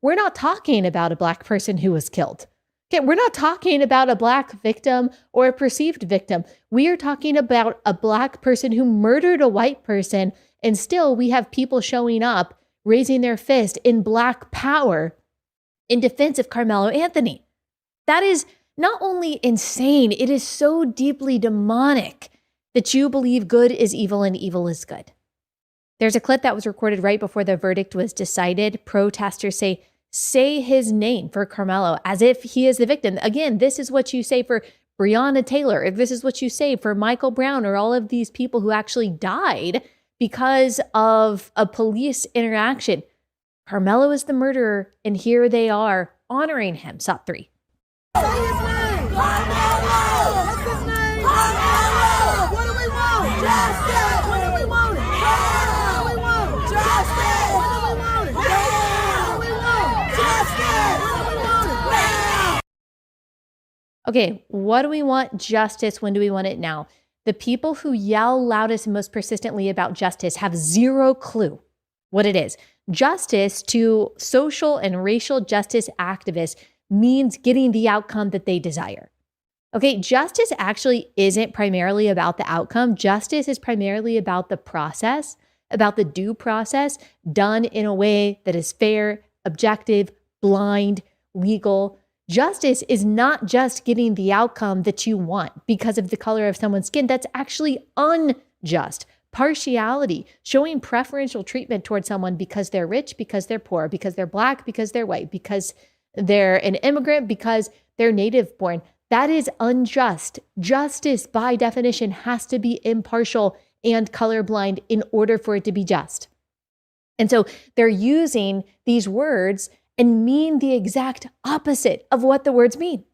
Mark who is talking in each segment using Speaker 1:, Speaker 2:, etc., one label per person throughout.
Speaker 1: we're not talking about a Black person who was killed. Okay, we're not talking about a Black victim or a perceived victim. We are talking about a Black person who murdered a white person, and still we have people showing up, raising their fist in Black power in defense of Karmelo Anthony. That is not only insane, it is so deeply demonic that you believe good is evil and evil is good. There's a clip that was recorded right before the verdict was decided. Protesters say his name for Karmelo as if he is the victim. Again, this is what you say for Breonna Taylor, if this is what you say for Michael Brown or all of these people who actually died because of a police interaction. Karmelo is the murderer, and here they are honoring him. SOT 3.
Speaker 2: Say his name. Karmelo. What's his name? Karmelo. What do we want? Justice. What do we want? What do we want? Justice. What do we want? What do we want? Justice. What do we want?
Speaker 1: Okay, what do we want? Justice. When do we want it? Now. The people who yell loudest and most persistently about justice have zero clue what it is. Justice to social and racial justice activists means getting the outcome that they desire. Okay, justice actually isn't primarily about the outcome. Justice is primarily about the process, about the due process done in a way that is fair, objective, blind, legal. Justice is not just getting the outcome that you want because of the color of someone's skin. That's actually unjust. Partiality, showing preferential treatment towards someone because they're rich, because they're poor, because they're Black, because they're white, because they're an immigrant, because they're native born. That is unjust. Justice, by definition, has to be impartial and colorblind in order for it to be just. And so they're using these words and mean the exact opposite of what the words mean.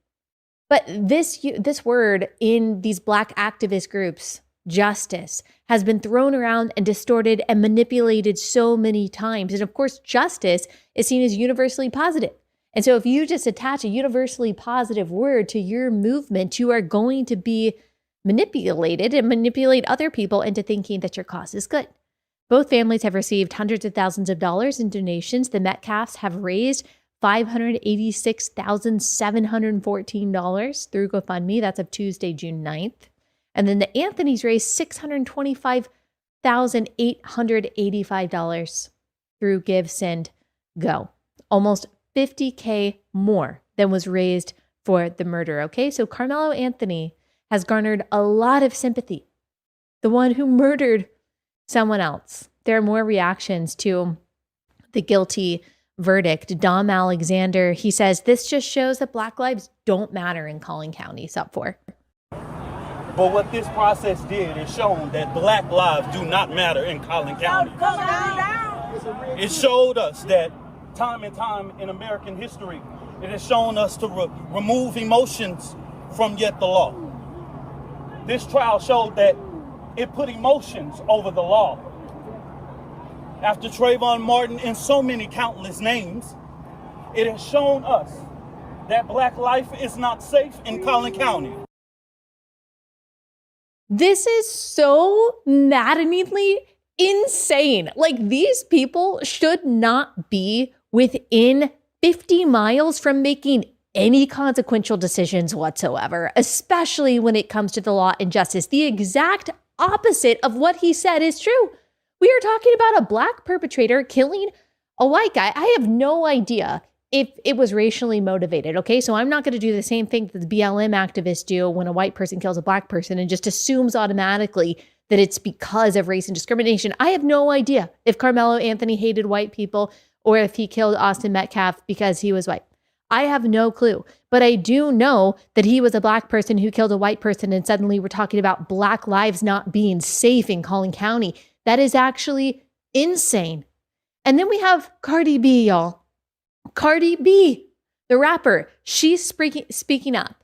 Speaker 1: But this word in these Black activist groups, justice, has been thrown around and distorted and manipulated so many times. And of course, justice is seen as universally positive. And so if you just attach a universally positive word to your movement, you are going to be manipulated and manipulate other people into thinking that your cause is good. Both families have received hundreds of thousands of dollars in donations. The Metcalfs have raised $586,714 through GoFundMe. That's of Tuesday, June 9th. And then the Anthonys raised $625,885 through Give, Send, Go. Almost $50K more than was raised for the murder. Okay, so Karmelo Anthony has garnered a lot of sympathy. The one who murdered someone else. There are more reactions to the guilty verdict. Dom Alexander, he says, this just shows that Black lives don't matter in Collin County. SOT 4.
Speaker 3: But what this process did is shown that Black lives do not matter in Collin County. It showed us that time and time in American history, it has shown us to remove emotions from yet the law. This trial showed that it put emotions over the law. After Trayvon Martin and so many countless names, it has shown us that Black life is not safe in Collin County.
Speaker 1: This is so maddeningly insane. Like, these people should not be within 50 miles from making any consequential decisions whatsoever, especially when it comes to the law and justice. The exact opposite of what he said is true. We are talking about a Black perpetrator killing a white guy. I have no idea if it was racially motivated, okay? So I'm not going to do the same thing that the BLM activists do when a white person kills a Black person and just assumes automatically that it's because of race and discrimination. I have no idea if Karmelo Anthony hated white people or if he killed Austin Metcalf because he was white. I have no clue, but I do know that he was a Black person who killed a white person, and suddenly we're talking about Black lives not being safe in Collin County. That is actually insane. And then we have Cardi B, y'all. Cardi B, the rapper, she's speaking up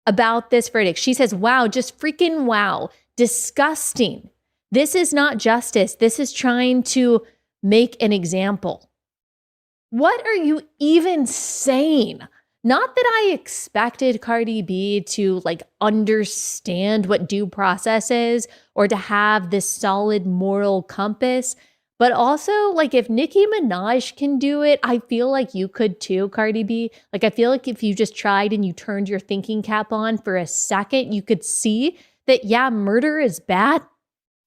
Speaker 1: about this verdict. She says, wow, just freaking wow, disgusting. This is not justice. This is trying to make an example. What are you even saying? Not that I expected Cardi B to understand what due process is or to have this solid moral compass, But also, like, if Nicki Minaj can do it, I feel like you could too, Cardi B. Like, I feel like if you just tried and you turned your thinking cap on for a second, you could see that, yeah, murder is bad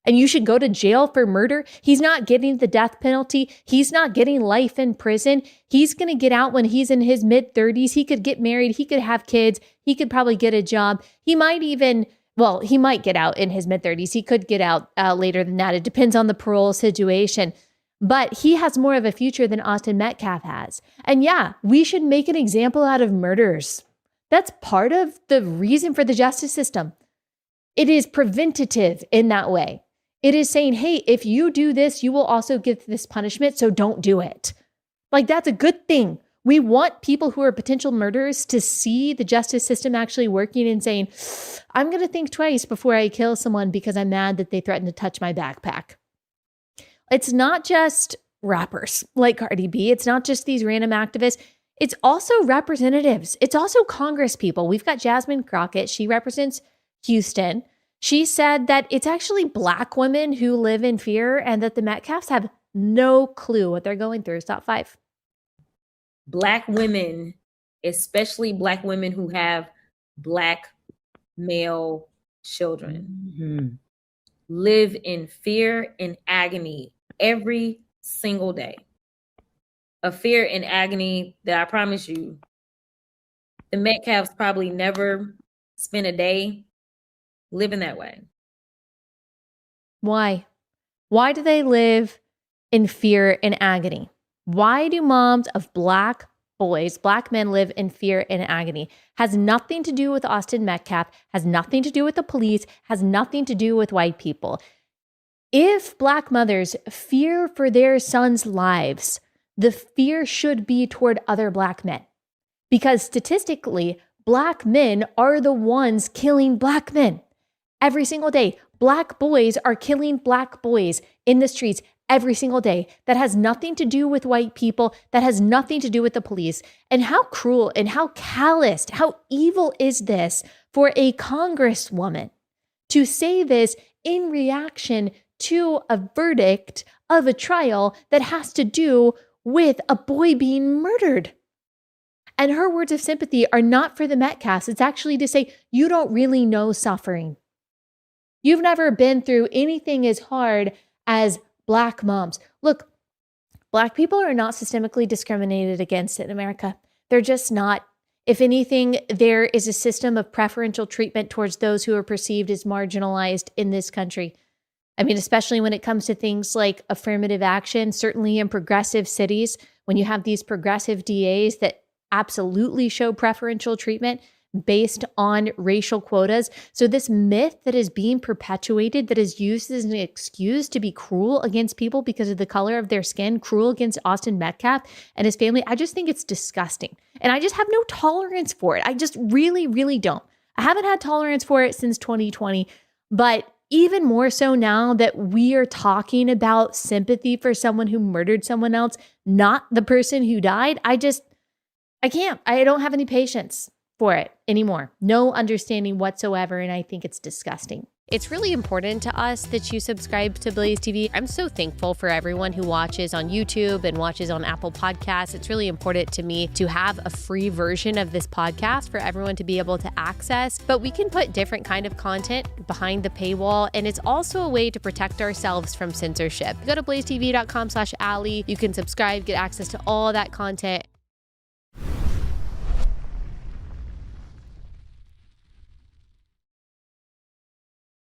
Speaker 1: and you should go to jail for murder. He's not getting the death penalty. He's not getting life in prison. He's going to get out when he's in his mid-30s. He could get married. He could have kids. He could probably get a job. He might even... Well, he might get out in his mid-30s. He could get out later than that. It depends on the parole situation. But he has more of a future than Austin Metcalf has. And yeah, we should make an example out of murderers. That's part of the reason for the justice system. It is preventative in that way. It is saying, hey, if you do this, you will also get this punishment, so don't do it. Like, that's a good thing. We want people who are potential murderers to see the justice system actually working and saying, I'm going to think twice before I kill someone because I'm mad that they threatened to touch my backpack. It's not just rappers like Cardi B. It's not just these random activists. It's also representatives. It's also Congress people. We've got Jasmine Crockett. She represents Houston. She said that it's actually Black women who live in fear and that the Metcalfs have no clue what they're going through. Top 5.
Speaker 4: Black women, especially Black women who have Black male children, live in fear and agony every single day. A fear and agony that I promise you, the Metcalfs probably never spent a day living that way.
Speaker 1: Why? Why do they live in fear and agony? Why do moms of Black boys, Black men live in fear and agony? Has nothing to do with Austin Metcalf, has nothing to do with the police, has nothing to do with white people. If Black mothers fear for their sons' lives, the fear should be toward other Black men. Because statistically, Black men are the ones killing Black men. Every single day, Black boys are killing Black boys in the streets every single day. That has nothing to do with white people. That has nothing to do with the police. And how cruel and how calloused, how evil is this for a congresswoman to say this in reaction to a verdict of a trial that has to do with a boy being murdered? And her words of sympathy are not for the Metcalfs. It's actually to say, you don't really know suffering. You've never been through anything as hard as Black moms. Look, Black people are not systemically discriminated against in America. They're just not. If anything, there is a system of preferential treatment towards those who are perceived as marginalized in this country. I mean, especially when it comes to things like affirmative action, certainly in progressive cities, when you have these progressive DAs that absolutely show preferential treatment based on racial quotas. So this myth that is being perpetuated, that is used as an excuse to be cruel against people because of the color of their skin, cruel against Austin Metcalf and his family, I just think it's disgusting. And I just have no tolerance for it. I just really, really don't. I haven't had tolerance for it since 2020, but even more so now that we are talking about sympathy for someone who murdered someone else, not the person who died, I can't. I don't have any patience for it anymore. No understanding whatsoever. And I think it's disgusting. It's really important to us that you subscribe to Blaze TV. I'm so thankful for everyone who watches on YouTube and watches on Apple Podcasts. It's really important to me to have a free version of this podcast for everyone to be able to access, but we can put different kind of content behind the paywall. And it's also a way to protect ourselves from censorship. Go to blazetv.com/Allie. You can subscribe, get access to all that content.